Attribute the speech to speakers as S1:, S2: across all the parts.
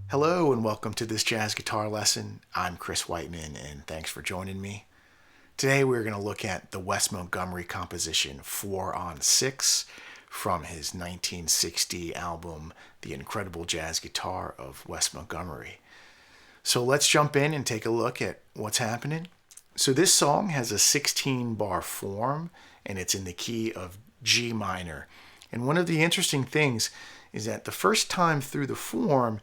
S1: Hello and welcome to this jazz guitar lesson. I'm Chris Whiteman and thanks for joining me. Today we're going to look at the Wes Montgomery composition 4 on 6 from his 1960 album, The Incredible Jazz Guitar of Wes Montgomery. So let's jump in and take a look at what's happening. So this song has a 16-bar form and it's in the key of G minor. And one of the interesting things is that the first time through the form,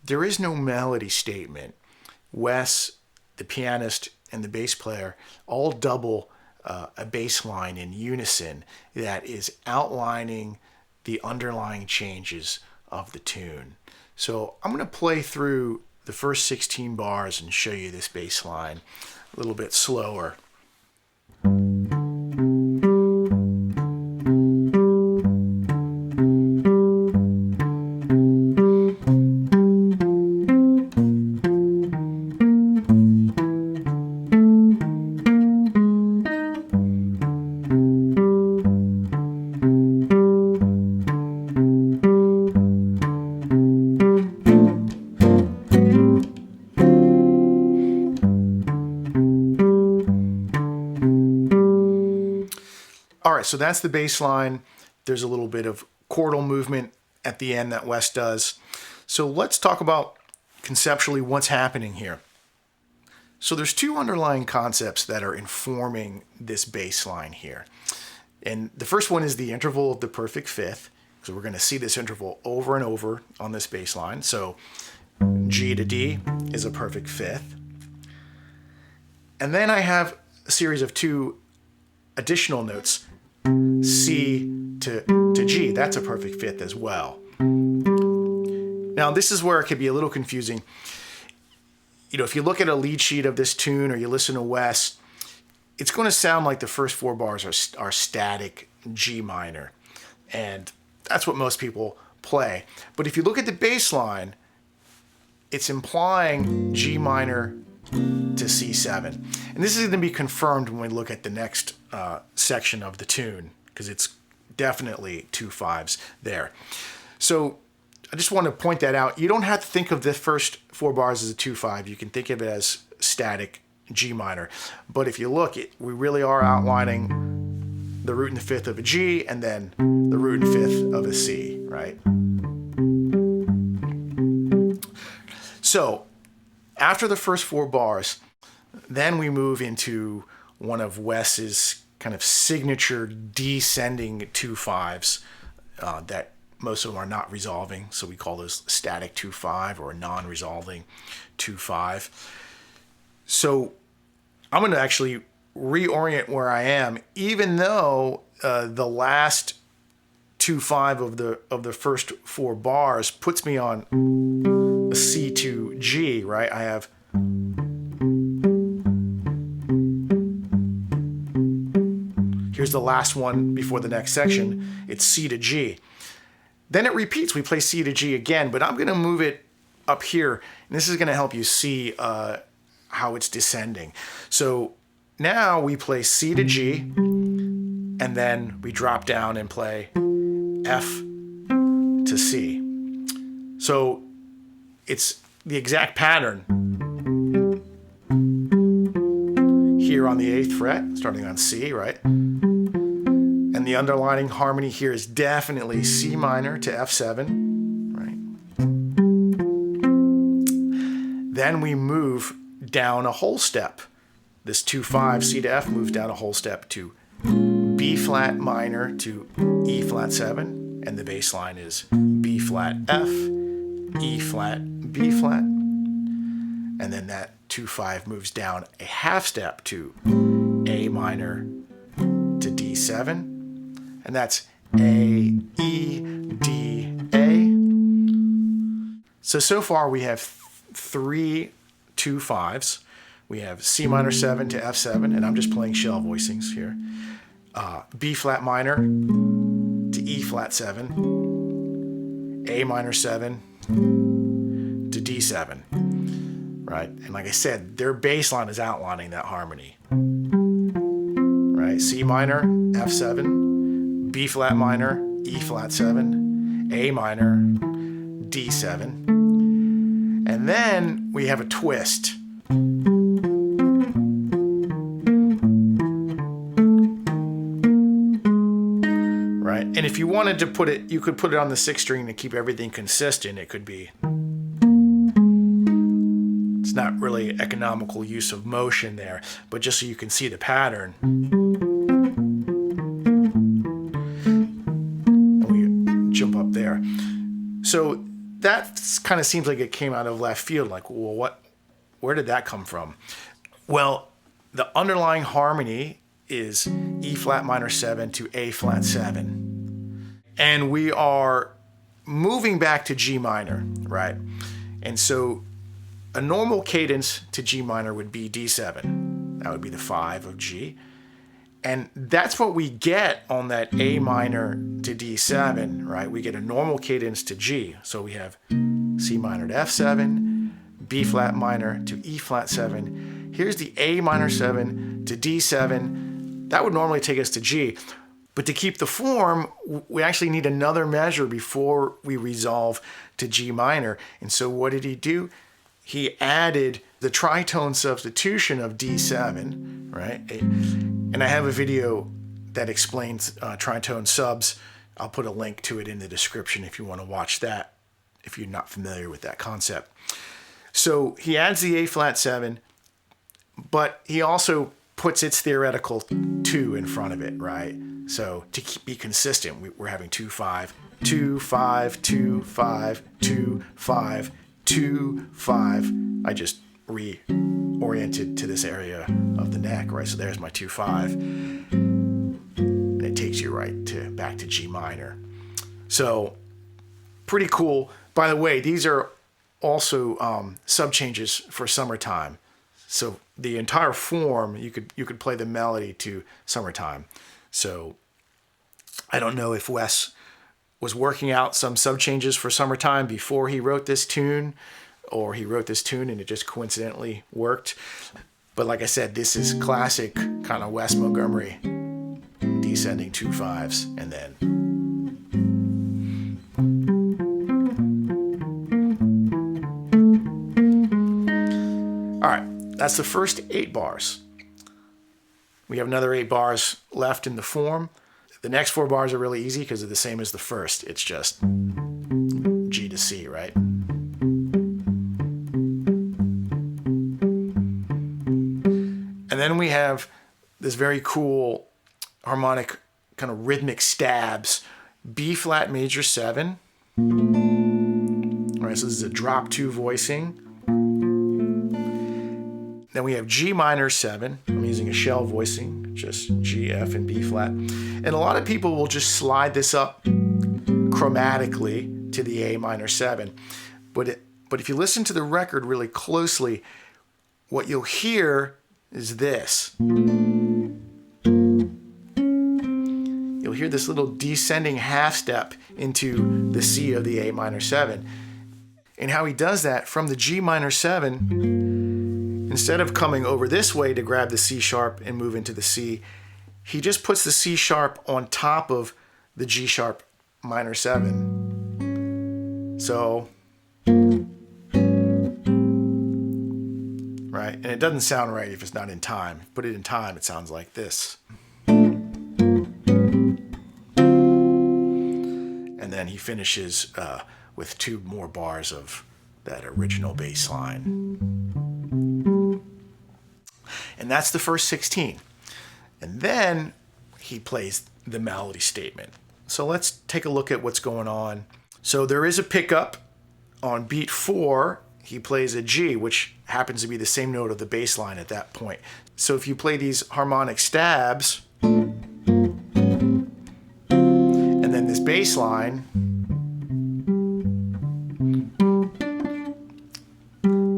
S1: there is no melody statement. Wes, the pianist, and the bass player all double a bass line in unison that is outlining the underlying changes of the tune. So I'm going to play through the first 16 bars and show you this bass line a little bit slower. All right, so that's the bass line. There's a little bit of chordal movement at the end that Wes does. So let's talk about conceptually what's happening here. So there's two underlying concepts that are informing this bass line here. And the first one is the interval of the perfect fifth. So we're going to see this interval over and over on this bass line. So G to D is a perfect fifth. And then I have a series of two additional notes, C to G. That's a perfect fifth as well. Now this is where it could be a little confusing. You know, if you look at a lead sheet of this tune or you listen to Wes, it's going to sound like the first 4 bars are static G minor. And that's what most people play. But if you look at the bass line, it's implying G minor to C7. And this is going to be confirmed when we look at the next section of the tune, because it's definitely 2 5s there. So I just want to point that out. You don't have to think of the first 4 bars as a 2 5. You can think of it as static G minor. But if you look, we really are outlining the root and the fifth of a G and then the root and fifth of a C, right? So after the first 4 bars, then we move into one of Wes's kind of signature descending 2 5s that most of them are not resolving. So we call those static 2 5 or non-resolving 2 5. So I'm going to actually reorient where I am, even though the last 2 5 of the first 4 bars puts me on a C to G, right? I have here's the last one before the next section. It's C to G. Then it repeats. We play C to G again, but I'm going to move it up here. And this is going to help you see how it's descending. So now we play C to G, and then we drop down and play F to C. So it's the exact pattern here on the 8th fret, starting on C, right? And the underlying harmony here is definitely C minor to F7, right? Then we move down a whole step. This 2 5 C to F moves down a whole step to B flat minor to E flat 7, and the bass line is B flat F, E flat, B flat, and then that 2/5 moves down a half step to A minor to D7, and that's A, E, D, A. So far we have 3 2/5s. We have C minor 7 to F7, and I'm just playing shell voicings here. B flat minor to E flat 7, A minor 7 to D7, right? And like I said, their bass line is outlining that harmony, right? C minor, F7, B flat minor, E flat 7, A minor, D7, and then we have a twist. And if you wanted to put it, you could put it on the 6th string to keep everything consistent. It could be, it's not really economical use of motion there, but just so you can see the pattern. And we jump up there. So that kind of seems like it came out of left field. Like, well, where did that come from? Well, the underlying harmony is E flat minor 7 to A flat 7. And we are moving back to G minor, right? And so a normal cadence to G minor would be D7. That would be the 5 of G. And that's what we get on that A minor to D7, right? We get a normal cadence to G. So we have C minor to F7, B flat minor to E flat 7. Here's the A minor 7 to D7. That would normally take us to G. But to keep the form, we actually need another measure before we resolve to G minor. And so what did he do? He added the tritone substitution of D7, right? And I have a video that explains tritone subs. I'll put a link to it in the description if you want to watch that, if you're not familiar with that concept. So he adds the A flat 7, but he also puts its theoretical 2 in front of it, right? So to be consistent, we're having 2/5, 2/5, 2/5, 2/5, 2/5. I just reoriented to this area of the neck, right? So there's my 2/5, and it takes you back to G minor. So pretty cool. By the way, these are also sub changes for summertime. So the entire form, you could play the melody to summertime. So I don't know if Wes was working out some sub changes for summertime before he wrote this tune, or he wrote this tune and it just coincidentally worked. But like I said, this is classic kind of Wes Montgomery, descending 2/5s, and then all right, that's the first 8 bars. We have another 8 bars left in the form. The next 4 bars are really easy because they're the same as the first. It's just G to C, right? And then we have this very cool harmonic kind of rhythmic stabs. B flat major 7. All right, so this is a drop 2 voicing. Then we have G minor 7. I'm using a shell voicing, just G, F, and B flat. And a lot of people will just slide this up chromatically to the A minor 7. But if you listen to the record really closely, what you'll hear is this. You'll hear this little descending half step into the C of the A minor 7. And how he does that from the G minor 7, instead of coming over this way to grab the C sharp and move into the C, he just puts the C sharp on top of the G sharp minor 7. So, right, and it doesn't sound right if it's not in time. Put it in time, it sounds like this. And then he finishes with 2 more bars of that original bass line. And that's the first 16. And then he plays the melody statement. So let's take a look at what's going on. So there is a pickup on beat 4. he plays a G, which happens to be the same note of the bass line at that point. So if you play these harmonic stabs, and then this bass line,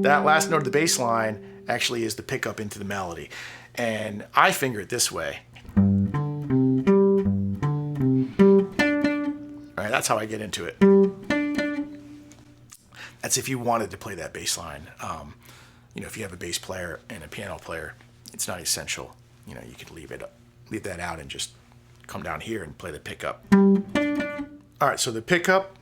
S1: that last note of the bass line actually is the pickup into the melody. And I finger it this way. All right, that's how I get into it. That's if you wanted to play that bass line. You know, if you have a bass player and a piano player, it's not essential. You know, you could leave that out and just come down here and play the pickup. All right, so the pickup.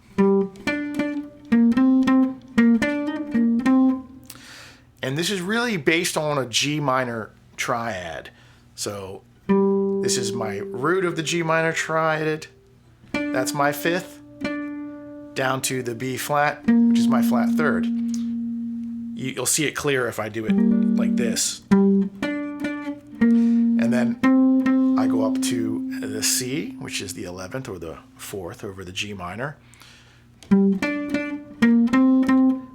S1: And this is really based on a G minor triad. So this is my root of the G minor triad. That's my fifth. Down to the B flat, which is my flat third. You'll see it clear if I do it like this. And then I go up to the C, which is the 11th or the 4th over the G minor.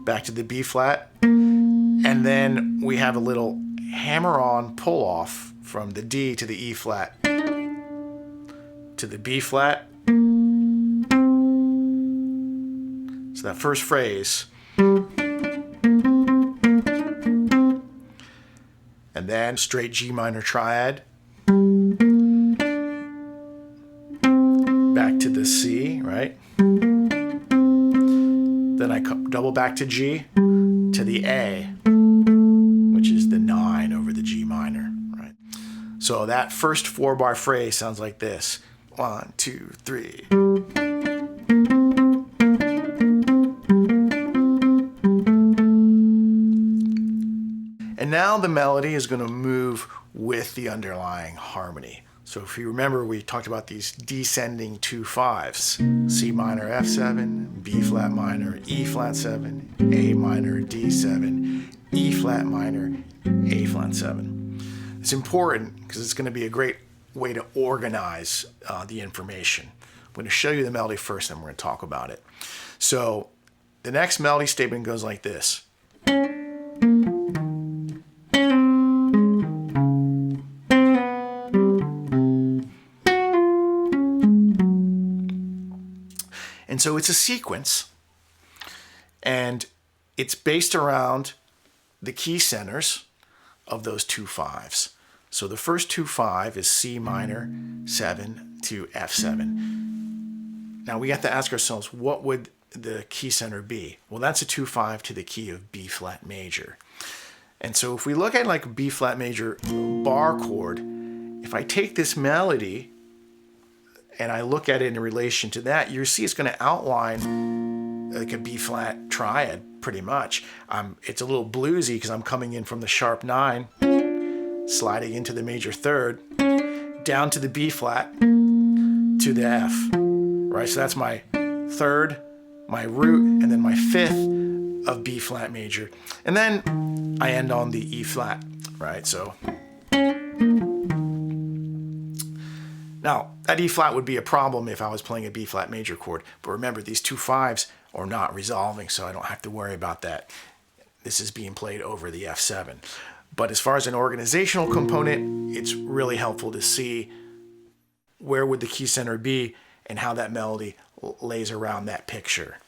S1: Back to the B flat. And then we have a little hammer-on pull-off from the D to the E flat to the B flat. So that first phrase. And then straight G minor triad. Back to the C, right? Then I double back to G to the A, which is the 9 over the G minor, right? So that first 4-bar phrase sounds like this. 1, 2, 3. And now the melody is going to move with the underlying harmony. So if you remember, we talked about these descending 2 5s. C minor, F7, B flat minor, E flat 7, A minor, D7, E flat minor, A flat 7. It's important because it's going to be a great way to organize the information. I'm going to show you the melody first, then we're going to talk about it. So the next melody statement goes like this. And so it's a sequence, and it's based around the key centers of those 2 5s. So the first 2 5 is C minor 7 to F7. Now we have to ask ourselves, what would the key center be? Well, that's a 2 5 to the key of B flat major. And so if we look at like a B flat major bar chord, if I take this melody and I look at it in relation to that, you see it's going to outline like a B flat triad pretty much. It's a little bluesy because I'm coming in from the sharp 9, sliding into the major third, down to the B flat, to the F, right? So that's my third, my root, and then my fifth of B flat major. And then I end on the E flat, right? So now, that E flat would be a problem if I was playing a B flat major chord. But remember, these 2 5s are not resolving, so I don't have to worry about that. This is being played over the F7. But as far as an organizational component, it's really helpful to see where would the key center be and how that melody lays around that picture.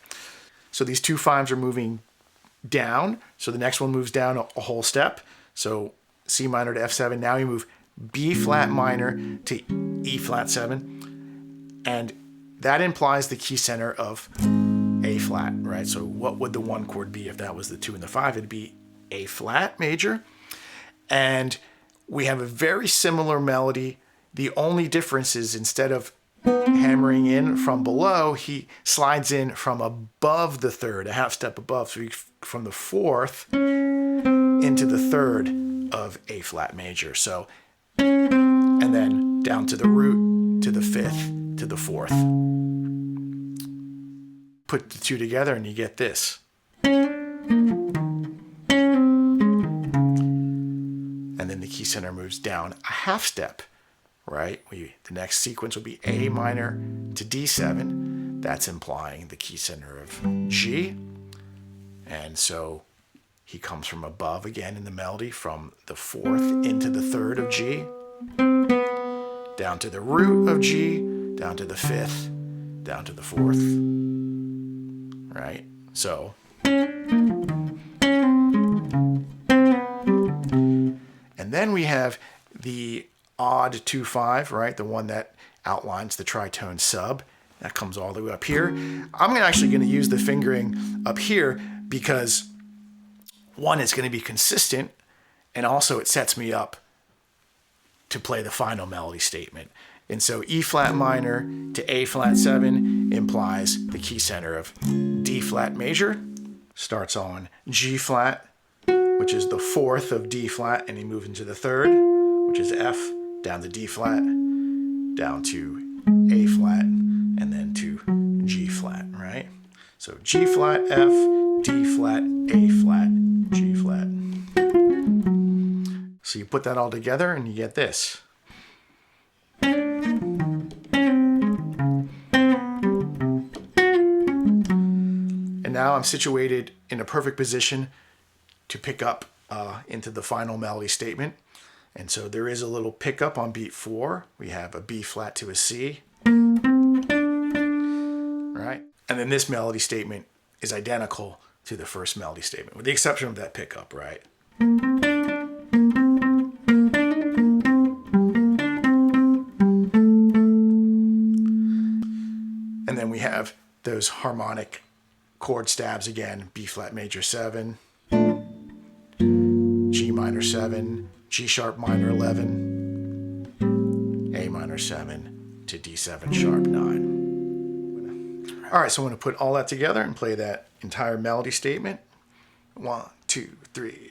S1: So these 2 5s are moving down. So the next one moves down a whole step. So C minor to F7. Now you move B flat minor to E flat 7, and that implies the key center of A flat, right? So what would the 1 chord be if that was the 2 and the 5? It'd be A flat major, and we have a very similar melody. The only difference is instead of hammering in from below, he slides in from above the third, a half step above, so from the 4th into the 3rd of A flat major. So and then down to the root, to the 5th, to the 4th. Put the 2 together and you get this. And then the key center moves down a half step, right? The next sequence will be A minor to D7. That's implying the key center of G. And so he comes from above again in the melody, from the 4th into the 3rd of G, down to the root of G, down to the 5th, down to the 4th, right? So, and then we have the odd 2-5, right? The one that outlines the tritone sub. That comes all the way up here. I'm actually going to use the fingering up here because one, it's going to be consistent, and also it sets me up to play the final melody statement. And so E flat minor to A flat 7 implies the key center of D flat major, starts on G flat, which is the 4th of D flat, and he moves into the 3rd, which is F, down to D flat, down to A flat, and then to G flat, right? So G flat, F, D flat, A flat, G flat. So you put that all together and you get this. And now I'm situated in a perfect position to pick up into the final melody statement. And so there is a little pickup on beat 4. We have a B flat to a C. Right? And then this melody statement is identical to the first melody statement, with the exception of that pickup, right? And then we have those harmonic chord stabs again: B flat major 7, G minor 7, G sharp minor 11, A minor 7 to D7 sharp 9. All right, so I'm going to put all that together and play that entire melody statement. 1, 2, 3.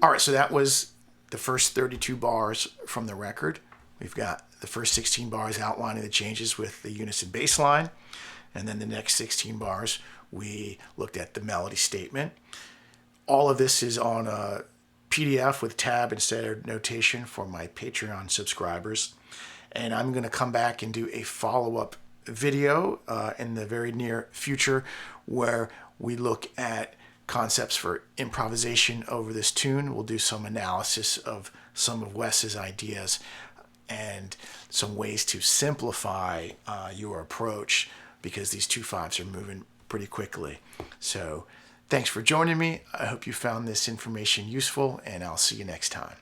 S1: All right, so that was the first 32 bars from the record. We've got the first 16 bars outlining the changes with the unison bass line. And then the next 16 bars, we looked at the melody statement. All of this is on a PDF with tab and standard notation for my Patreon subscribers. And I'm going to come back and do a follow-up video in the very near future where we look at concepts for improvisation over this tune. We'll do some analysis of some of Wes's ideas and some ways to simplify your approach, because these 2/5s are moving pretty quickly. So thanks for joining me. I hope you found this information useful, and I'll see you next time.